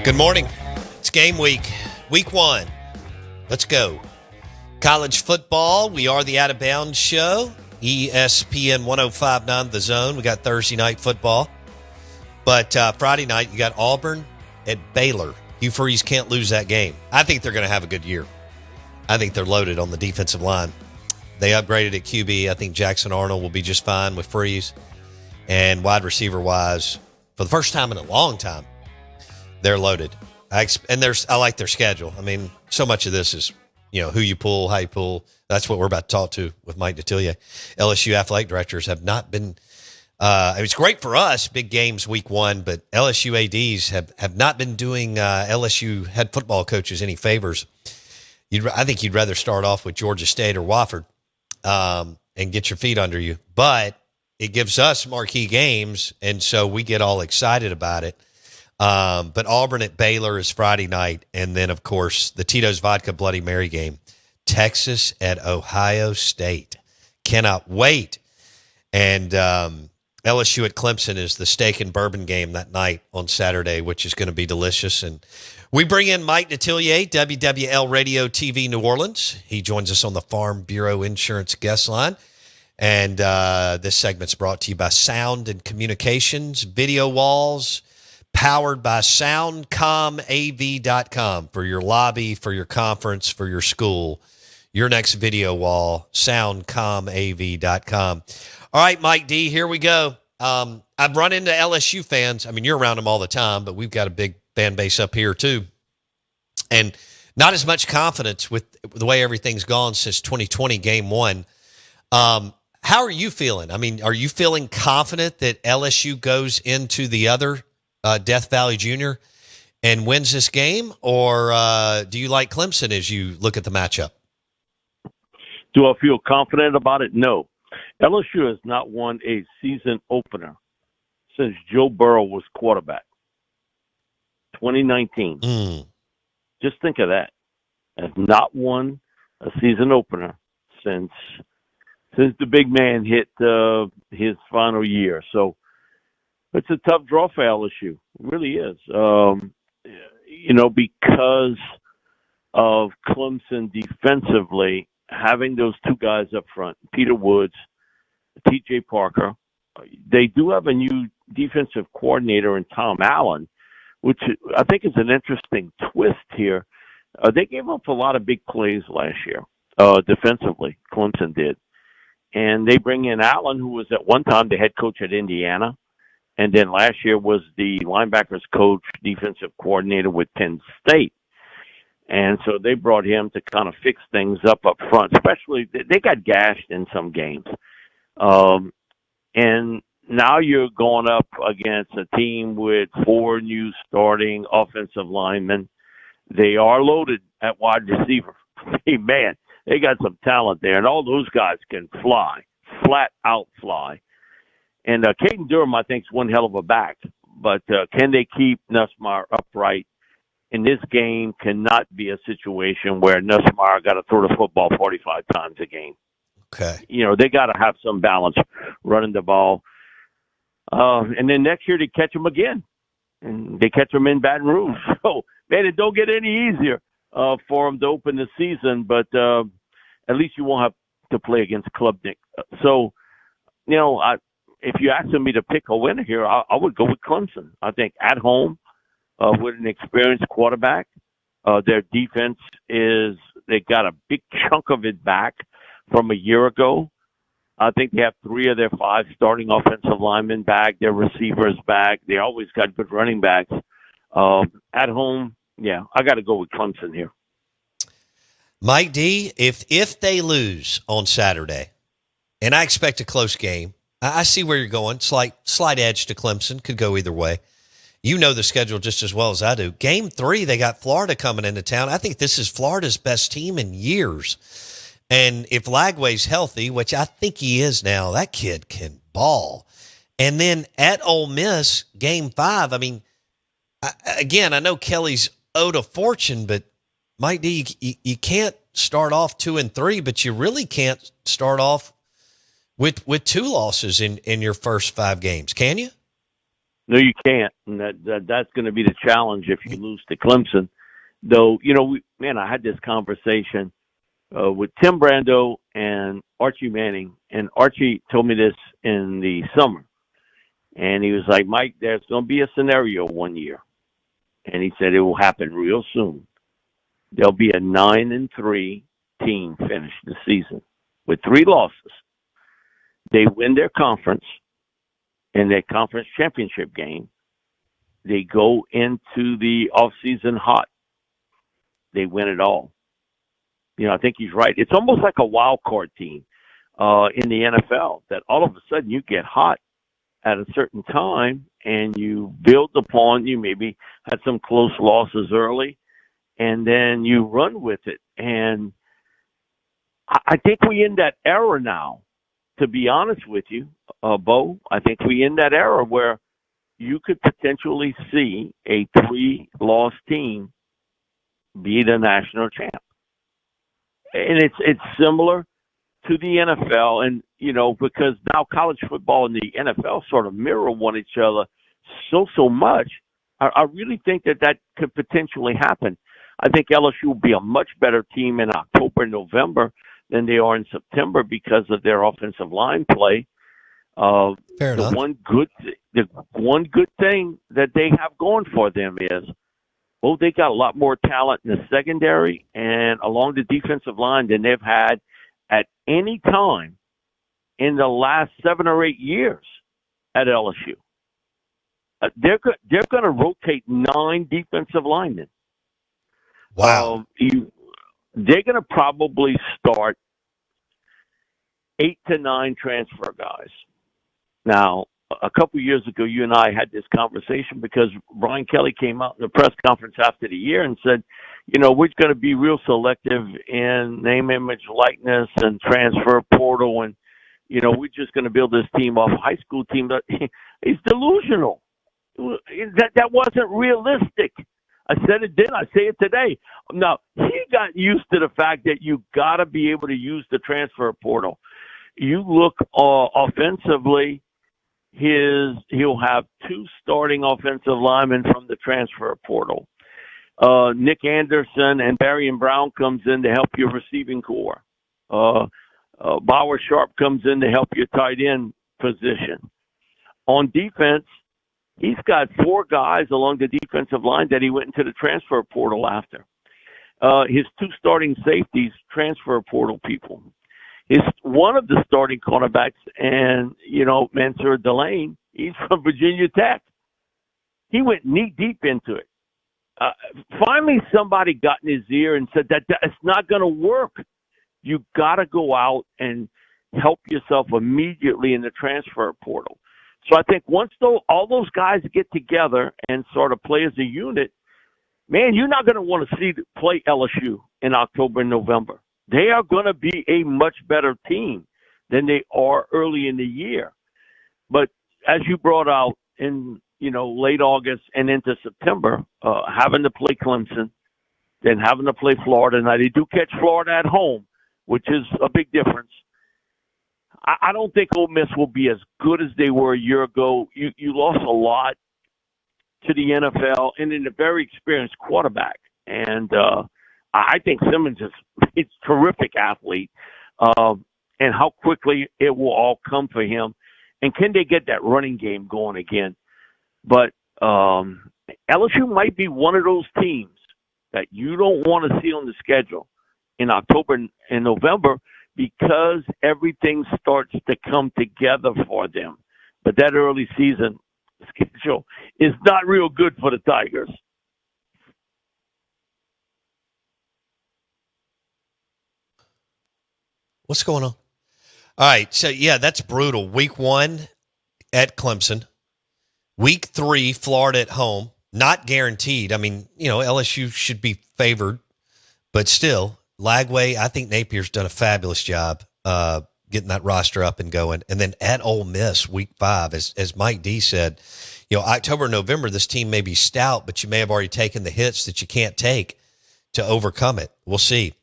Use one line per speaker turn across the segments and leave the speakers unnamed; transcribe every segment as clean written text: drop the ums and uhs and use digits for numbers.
Good morning. It's game week. Week one. Let's go. College football. We are the Out of Bounds show. ESPN 105.9 The Zone. We got Thursday night football. But Friday night, you got Auburn at Baylor. Hugh Freeze can't lose that game. I think they're going to have a good year. I think they're loaded on the defensive line. They upgraded at QB. I think Jackson Arnold will be just fine with Freeze. And wide receiver-wise, for the first time in a long time, they're loaded. I like their schedule. I mean, so much of this is, who you pull, how you pull. That's what we're about to talk to with Mike Detillier. LSU athletic directors have not been it's great for us, big games week one, but LSU ADs have not been doing LSU head football coaches any favors. I think you'd rather start off with Georgia State or Wofford and get your feet under you. But it gives us marquee games, and so we get all excited about it. But Auburn at Baylor is Friday night. And then, of course, the Tito's Vodka Bloody Mary game. Texas at Ohio State. Cannot wait. And LSU at Clemson is the steak and bourbon game that night on Saturday, which is going to be delicious. And we bring in Mike Detillier, WWL Radio TV New Orleans. He joins us on the Farm Bureau Insurance guest line. And this segment's brought to you by Sound and Communications, Video Walls, powered by soundcomav.com for your lobby, for your conference, for your school. Your next video wall, soundcomav.com. All right, Mike D, here we go. I've run into LSU fans. I mean, you're around them all the time, but we've got a big fan base up here too. And not as much confidence with the way everything's gone since 2020 game one. How are you feeling? I mean, are you feeling confident that LSU goes into the other Death Valley Junior and wins this game? Or do you like Clemson as you look at the matchup?
Do I feel confident about it? No. LSU has not won a season opener since Joe Burrow was quarterback. 2019. Just think of that. Has not won a season opener since the big man hit his final year. So it's a tough draw for LSU. It really is. Because of Clemson defensively, having those two guys up front, Peter Woods, T.J. Parker. They do have a new defensive coordinator in Tom Allen, which I think is an interesting twist here. They gave up a lot of big plays last year defensively, Clemson did. And they bring in Allen, who was at one time the head coach at Indiana, and then last year was the linebackers coach, defensive coordinator with Penn State. And so they brought him to kind of fix things up front, especially they got gashed in some games. And now you're going up against a team with 4 new starting offensive linemen. They are loaded at wide receiver. Hey, man, they got some talent there, and all those guys can fly, flat out fly. And Caden Durham, I think, is one hell of a back. But can they keep Nussmeier upright? In this game cannot be a situation where Nussmeier got to throw the football 45 times a game.
Okay.
They got to have some balance running the ball. And then next year they catch them again. And they catch them in Baton Rouge. So, man, it don't get any easier for them to open the season. But at least you won't have to play against Klubnik. So, if you're asking me to pick a winner here, I would go with Clemson. I think at home, with an experienced quarterback. Their defense they got a big chunk of it back from a year ago. I think they have 3 of their 5 starting offensive linemen back, their receivers back. They always got good running backs. At home, I got to go with Clemson here.
Mike D, if they lose on Saturday, and I expect a close game, I see where you're going. Slight edge to Clemson. Could go either way. You know the schedule just as well as I do. Game 3, they got Florida coming into town. I think this is Florida's best team in years. And if Lagway's healthy, which I think he is now, that kid can ball. And then at Ole Miss, Game 5, I mean, I know Kelly's owed a fortune, but Mike D, you can't start off 2-3, but you really can't start off with 2 losses in your first 5 games, can you?
No, you can't, and that's going to be the challenge if you lose to Clemson. Though, I had this conversation with Tim Brando and Archie Manning, and Archie told me this in the summer, and he was like, "Mike, there's going to be a scenario one year," and he said it will happen real soon. There'll be a 9-3 team finish the season with 3 losses. They win their conference in their conference championship game. They go into the offseason hot. They win it all. I think he's right. It's almost like a wild card team in the NFL that all of a sudden you get hot at a certain time and you build upon, you maybe had some close losses early, and then you run with it. And I think we in that era now, to be honest with you, Bo. I think we in that era where you could potentially see a 3-loss team be the national champ. And it's similar to the NFL, and because now college football and the NFL sort of mirror one each other so much. I really think that could potentially happen. I think LSU will be a much better team in October and November than they are in September because of their offensive line play.
Fair enough.
The one good thing that they have going for them is, they got a lot more talent in the secondary and along the defensive line than they've had at any time in the last 7 or 8 years at LSU. They're going to rotate 9 defensive linemen.
Wow.
They're going to probably start 8 to 9 transfer guys. Now, a couple years ago, you and I had this conversation because Brian Kelly came out in the press conference after the year and said, we're going to be real selective in name, image, likeness, and transfer portal, and we're just going to build this team off a high school team. He's delusional. That wasn't realistic. I said it then. I say it today. Now, he got used to the fact that you got to be able to use the transfer portal. You look offensively, he'll have 2 starting offensive linemen from the transfer portal. Nick Anderson and Darian Brown comes in to help your receiving core. Bauer Sharp comes in to help your tight end position. On defense, he's got 4 guys along the defensive line that he went into the transfer portal after. His 2 starting safeties, transfer portal people. One of the starting cornerbacks, and, Mansour Delane, he's from Virginia Tech. He went knee-deep into it. Finally, somebody got in his ear and said that it's not going to work. You got to go out and help yourself immediately in the transfer portal. So I think once all those guys get together and sort of play as a unit, man, you're not going to want to play LSU in October and November. They are going to be a much better team than they are early in the year. But as you brought out in, late August and into September, having to play Clemson, then having to play Florida. Now, they do catch Florida at home, which is a big difference. I don't think Ole Miss will be as good as they were a year ago. You lost a lot to the NFL and in a very experienced quarterback. And I think Simmons is a terrific athlete, and how quickly it will all come for him. And can they get that running game going again? But LSU might be one of those teams that you don't want to see on the schedule in October and November because everything starts to come together for them. But that early season schedule is not real good for the Tigers.
What's going on? All right. So, that's brutal. Week 1 at Clemson. Week 3, Florida at home. Not guaranteed. I mean, LSU should be favored, but still, Lagway, I think Napier's done a fabulous job getting that roster up and going. And then at Ole Miss, week 5, as Mike D said, October, November, this team may be stout, but you may have already taken the hits that you can't take to overcome it. We'll see.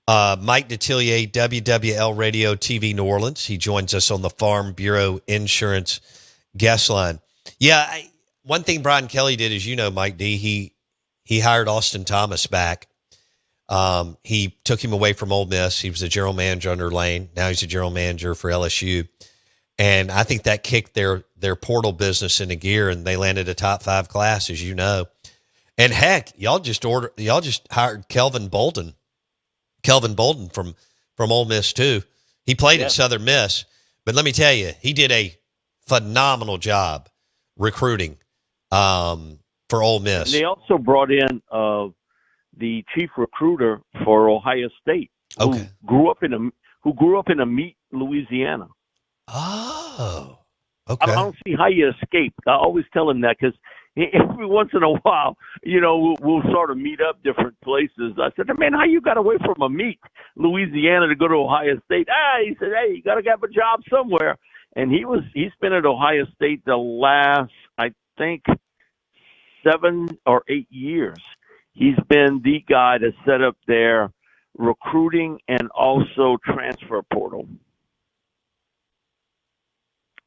Mike Detillier, WWL Radio TV New Orleans. He joins us on the Farm Bureau Insurance guest line. Yeah, one thing Brian Kelly did, as you know, Mike D, he hired Austin Thomas back. He took him away from Ole Miss. He was a general manager under Lane. Now he's a general manager for LSU. And I think that kicked their portal business into gear, and they landed a top 5 class, as you know. And heck, y'all just hired Kelvin Bolden from Ole Miss too. He played at Southern Miss, but let me tell you, he did a phenomenal job recruiting for Ole Miss.
They also brought in the chief recruiter for Ohio State, who grew up in a meat, Louisiana.
Oh, okay.
I don't see how you escape. I always tell him that because every once in a while, we'll sort of meet up different places. I said, man, how you got away from a meat, Louisiana, to go to Ohio State? He said, hey, you got to have a job somewhere. And he's been at Ohio State the last, I think, 7 or 8 years. He's been the guy to set up their recruiting and also transfer portal.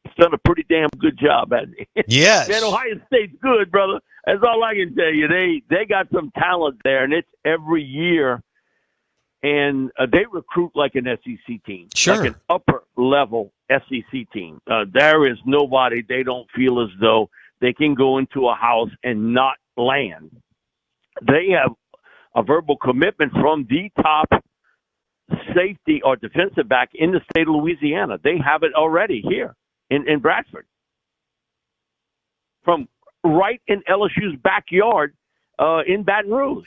He's done a pretty damn good job, hasn't he?
Yes.
Man, Ohio State's good, brother. That's all I can tell you. They got some talent there, and it's every year. And they recruit like an SEC team,
sure,
like an upper-level SEC team. There is nobody they don't feel as though they can go into a house and not land. They have a verbal commitment from the top safety or defensive back in the state of Louisiana. They have it already here in Bradford. From right in LSU's backyard in Baton Rouge.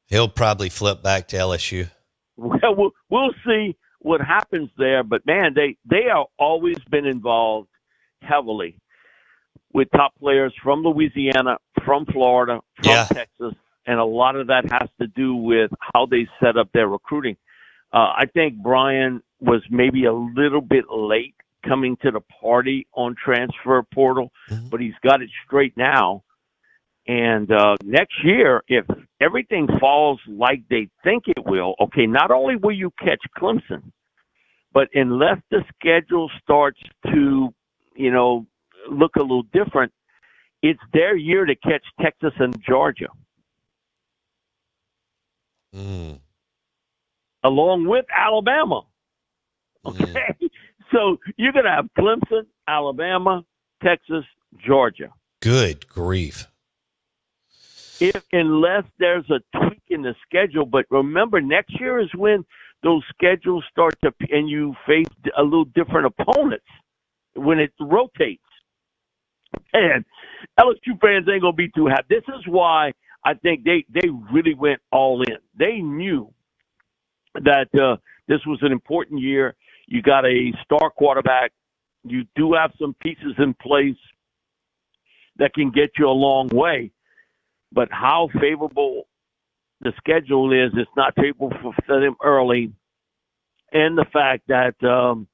He'll probably flip back to LSU.
Well, we'll see what happens there. But, man, they have always been involved heavily with top players from Louisiana, from Florida, from Texas, and a lot of that has to do with how they set up their recruiting. I think Brian was maybe a little bit late coming to the party on transfer portal, but he's got it straight now. And next year, if everything falls like they think it will, okay, not only will you catch Clemson, but unless the schedule starts to, look a little different, it's their year to catch Texas and Georgia. Along with Alabama. Okay? So you're going to have Clemson, Alabama, Texas, Georgia.
Good grief.
Unless there's a tweak in the schedule. But remember, next year is when those schedules start to, and you face a little different opponents when it rotates. And LSU fans ain't going to be too happy. This is why I think they really went all in. They knew that this was an important year. You got a star quarterback. You do have some pieces in place that can get you a long way. But how favorable the schedule is, it's not favorable for them early. And the fact that the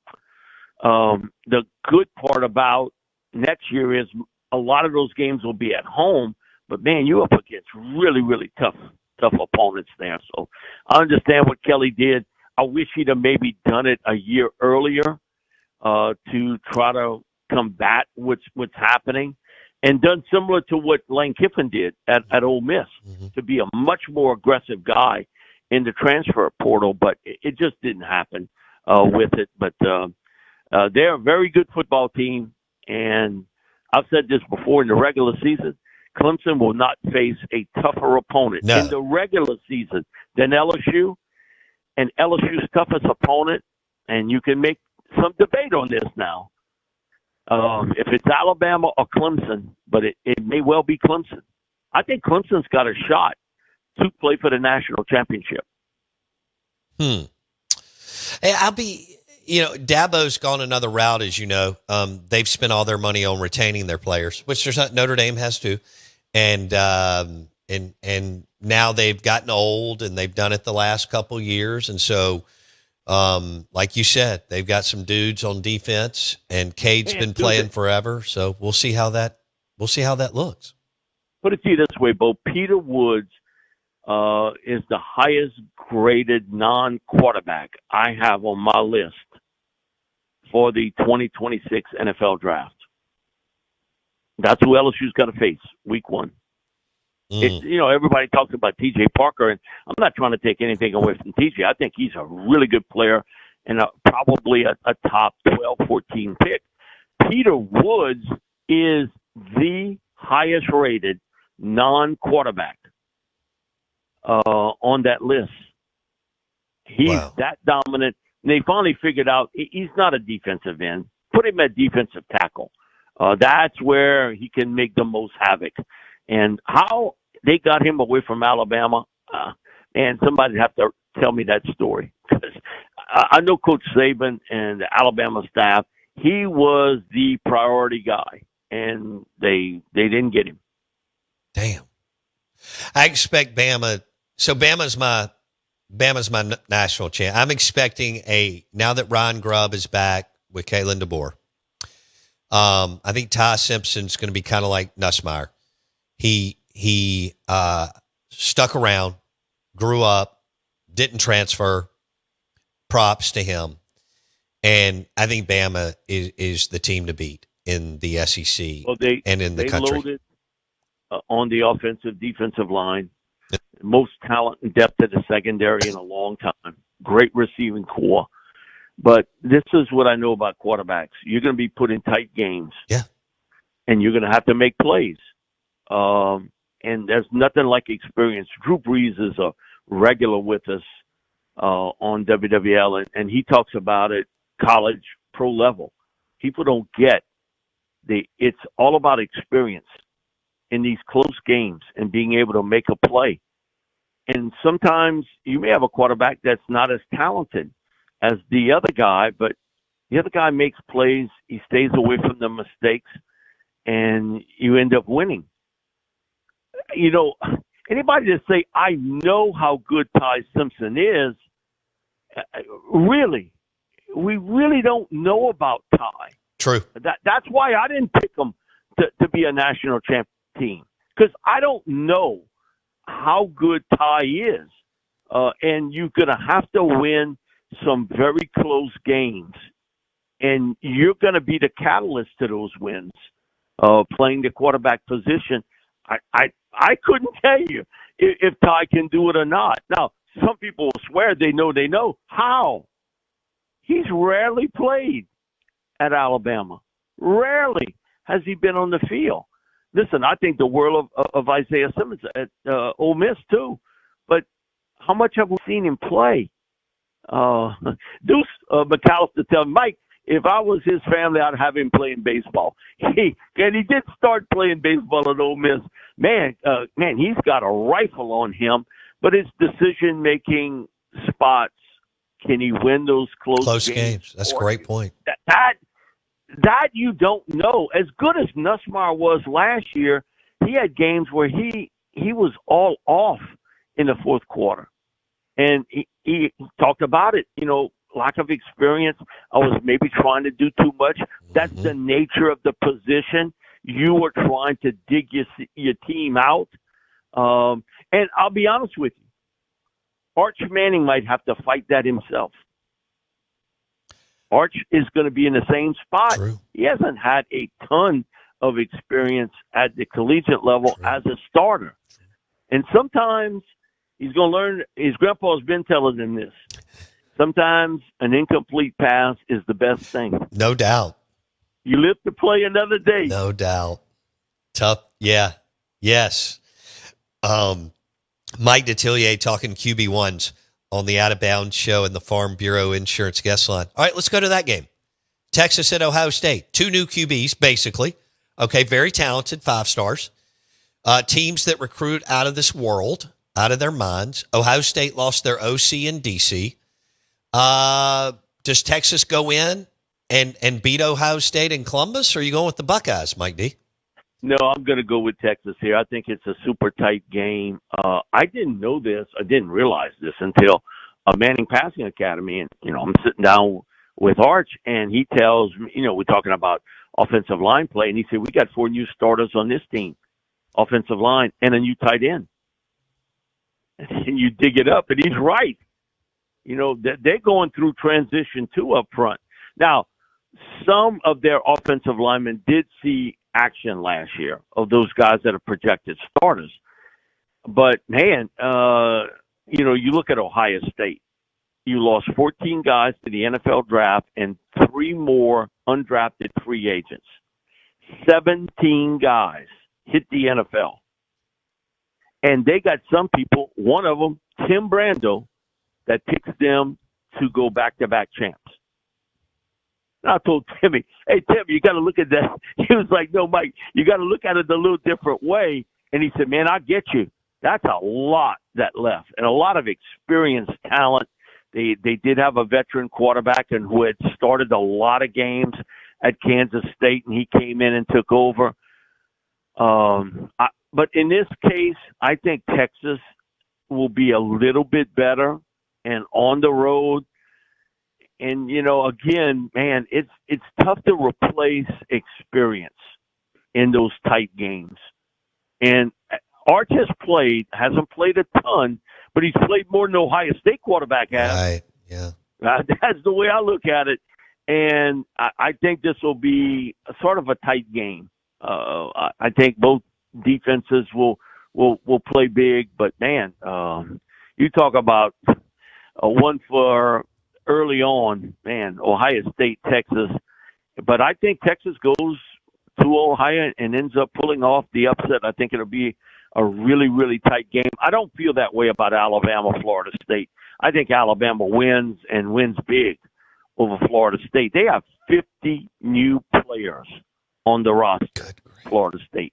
good part about next year is a lot of those games will be at home. But, man, you're up against really, really tough opponents there. So I understand what Kelly did. I wish he'd have maybe done it a year earlier to try to combat what's happening. And done similar to what Lane Kiffin did at Ole Miss, to be a much more aggressive guy in the transfer portal, but it just didn't happen with it. But they're a very good football team, and I've said this before in the regular season, Clemson will not face a tougher opponent in the regular season than LSU. And LSU's toughest opponent, and you can make some debate on this now, if it's Alabama or Clemson, but it may well be Clemson. I think Clemson's got a shot to play for the national championship.
Hey, Dabo's gone another route, as you know. They've spent all their money on retaining their players, which Notre Dame has to. And now they've gotten old, and they've done it the last couple years. And so, like you said, they've got some dudes on defense, and Cade's been playing forever. So we'll see how that looks.
Put it to you this way, Bo. Peter Woods is the highest graded non-quarterback I have on my list for the 2026 NFL draft. That's who LSU's got to face week 1. Everybody talks about T.J. Parker, and I'm not trying to take anything away from T.J. I think he's a really good player and probably a top 12, 14 pick. Peter Woods is the highest-rated non-quarterback on that list. He's that dominant. And they finally figured out he's not a defensive end. Put him at defensive tackle. That's where he can make the most havoc. And how they got him away from Alabama, and somebody have to tell me that story. Because I know Coach Saban and the Alabama staff, he was the priority guy, and they didn't get him.
Damn. I expect Bama. So Bama's my national champ. I'm expecting now that Ryan Grubb is back with Kalen DeBoer. I think Ty Simpson's going to be kind of like Nussmeier. He stuck around, grew up, didn't transfer. Props to him. And I think Bama is the team to beat in the SEC and in the country. They loaded
on the defensive line. Most talent and depth at the secondary in a long time. Great receiving core. But this is what I know about quarterbacks. You're going to be put in tight games.
Yeah.
And you're going to have to make plays. And there's nothing like experience. Drew Brees is a regular with us on WWL, and he talks about it college, pro level. People don't get it's all about experience in these close games and being able to make a play. And sometimes you may have a quarterback that's not as talented as the other guy, but the other guy makes plays, he stays away from the mistakes, and you end up winning. Anybody that say, I know how good Ty Simpson is, really, we really don't know about Ty.
True.
That's why I didn't pick him to be a national champ team, because I don't know how good Ty is. And you're going to have to win some very close games. And you're going to be the catalyst to those wins, playing the quarterback position. I couldn't tell you if Ty can do it or not. Now, some people will swear they know. How? He's rarely played at Alabama. Rarely has he been on the field. Listen, I think the world of Isaiah Simmons at Ole Miss too. But how much have we seen him play? Deuce McAllister tell me, Mike, if I was his family, I'd have him playing baseball. He did start playing baseball at Ole Miss. Man, he's got a rifle on him. But his decision-making spots, can he win those close games?
That's a great point.
That you don't know. As good as Nussmeier was last year, he had games where he was all off in the fourth quarter. And he talked about it, lack of experience. I was maybe trying to do too much. That's the nature of the position. You were trying to dig your team out. And I'll be honest with you, Arch Manning might have to fight that himself. Arch is going to be in the same spot.
True.
He hasn't had a ton of experience at the collegiate level as a starter. And sometimes he's going to learn. His grandpa's been telling him this. Sometimes an incomplete pass is the best thing.
No doubt.
You live to play another day.
No doubt. Tough. Yeah. Yes. Mike Detillier talking QB1s on the Out of Bounds show and the Farm Bureau Insurance guest line. All right, let's go to that game. Texas at Ohio State. 2 new QBs, basically. Okay, very talented, 5 stars. Teams that recruit out of this world, out of their minds. Ohio State lost their OC in DC. Does Texas go in and beat Ohio State in Columbus, or are you going with the Buckeyes, Mike D?
No, I'm going to go with Texas here. I think it's a super tight game. I didn't know this. I didn't realize this until Manning Passing Academy. And, I'm sitting down with Arch, and he tells me, we're talking about offensive line play, and he said, we got 4 new starters on this team, offensive line, and a new tight end. And you dig it up, and he's right. They're going through transition too up front. Now, some of their offensive linemen did see action last year of those guys that are projected starters. But, man, you look at Ohio State. You lost 14 guys to the NFL draft and 3 more undrafted free agents. 17 guys hit the NFL. And they got some people, one of them, Tim Brando, that picks them to go back-to-back champs. And I told Timmy, hey, Tim, you got to look at that. He was like, no, Mike, you got to look at it a little different way. And he said, man, I get you. That's a lot that left and a lot of experienced talent. They did have a veteran quarterback and who had started a lot of games at Kansas State, and he came in and took over. But in this case, I think Texas will be a little bit better and on the road. And, again, man, it's tough to replace experience in those tight games. And Arch hasn't played a ton, but he's played more than Ohio State quarterback has.
Right, yeah.
That's the way I look at it. And I think this will be a sort of a tight game. I think both defenses will play big, but man, you talk about one for early on, man, Ohio State, Texas. But I think Texas goes to Ohio and ends up pulling off the upset. I think it'll be a really, really tight game. I don't feel that way about Alabama, Florida State. I think Alabama wins and wins big over Florida State. They have 50 new players on the roster, Florida State.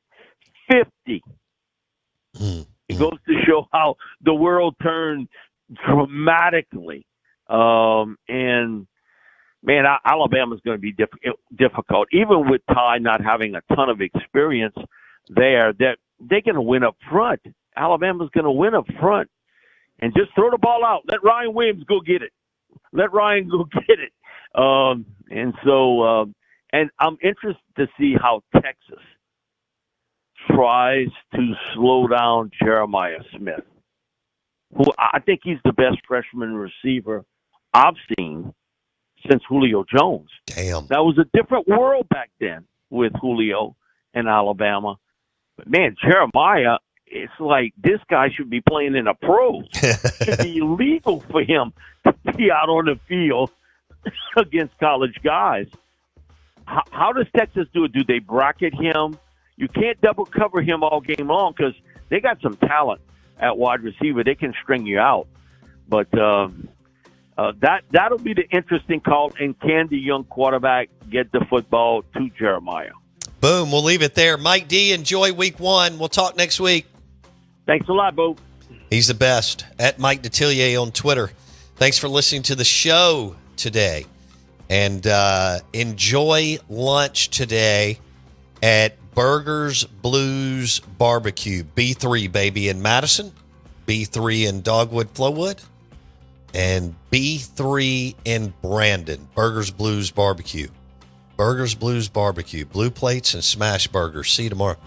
50. It goes to show how the world turned dramatically. And, man, Alabama's going to be difficult. Even with Ty not having a ton of experience there, they're going to win up front. Alabama's going to win up front. And just throw the ball out. Let Ryan Williams go get it. And I'm interested to see how Texas tries to slow down Jeremiah Smith, who I think he's the best freshman receiver I've seen since Julio Jones.
Damn.
That was a different world back then with Julio and Alabama. But, man, Jeremiah, it's like this guy should be playing in a pro. It should be illegal for him to be out on the field against college guys. How does Texas do it? Do they bracket him? You can't double cover him all game long because they got some talent at wide receiver. They can string you out. But that'll be the interesting call. And can the young quarterback get the football to Jeremiah?
Boom. We'll leave it there. Mike D, enjoy week 1. We'll talk next week.
Thanks a lot, Bo.
He's the best. At Mike Detillier on Twitter. Thanks for listening to the show today. And enjoy lunch today at Burgers Blues Barbecue. B3, baby, in Madison. B3 in Dogwood, Flowood. And B3 in Brandon. Burgers Blues Barbecue. Burgers Blues Barbecue. Blue plates and smash burgers. See you tomorrow.